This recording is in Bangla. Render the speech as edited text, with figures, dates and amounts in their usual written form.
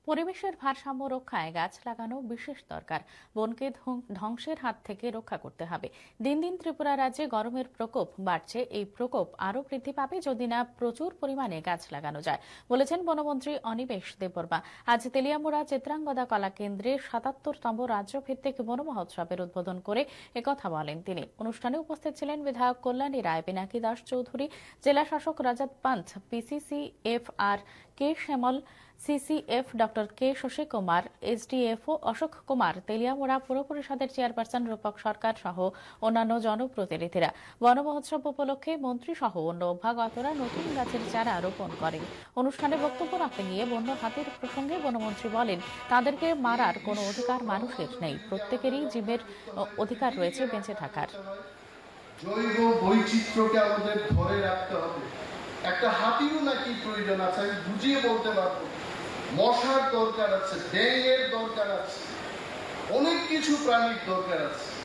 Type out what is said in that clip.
পরিবেশের ভারসাম্য রক্ষায় গাছ লাগানো বিশেষ দরকার। বনকে ধ্বংসের হাত থেকে রক্ষা করতে হবে। দিন দিন ত্রিপুরা রাজ্যে গরমের প্রকোপ বাড়ছে। এই প্রকোপ আরও বৃদ্ধি পাবে যদি না প্রচুর পরিমাণে গাছ লাগানো যায়, বলেছেন বনমন্ত্রী অনিমেষ দেববর্মা। আজ তেলিয়ামুড়া চিত্রাঙ্গদা কলা কেন্দ্রে ৭৭তম রাজ্যভিত্তিক বন মহোৎসবের উদ্বোধন করে একথা বলেন তিনি। অনুষ্ঠানে উপস্থিত ছিলেন বিধায়ক কল্যাণী রায়, পিনাকি দাস চৌধুরী, জেলা শাসক রাজাত পান্থ, পিসিসিএফ আর কে শ্যামল, সিসিএফ ডক্টর কে শশী কুমার, এসডিএফও অশোক কুমার, তেলিয়ামুড়া পুর পরিষদের চেয়ারপারসন রূপক সরকার সহ অন্যান্য জনপ্রতিনিধিরা। বন মহোৎসব উপলক্ষে মন্ত্রী সহ অন্য অভ্যাগতরা নতুন গাছের চারা রোপণ করেন। অনুষ্ঠানে বক্তব্য রাখতে গিয়ে বন্য হাতির প্রসঙ্গে বনমন্ত্রী বলেন, তাদেরকে মারার কোনো অধিকার মানুষের নেই। প্রত্যেকেরই জীবের অধিকার রয়েছে বেঁচে থাকার। জৈব বৈচিত্র্যকে আমাদের ধরে রাখতে হবে। একটা হাতিরও নাকি প্রয়োজন আছে, আমি বুঝিয়ে বলতে পারবো। মশার দরকার আছে, ব্যাঙের দরকার আছে, অনেক কিছু প্রাণীর দরকার আছে।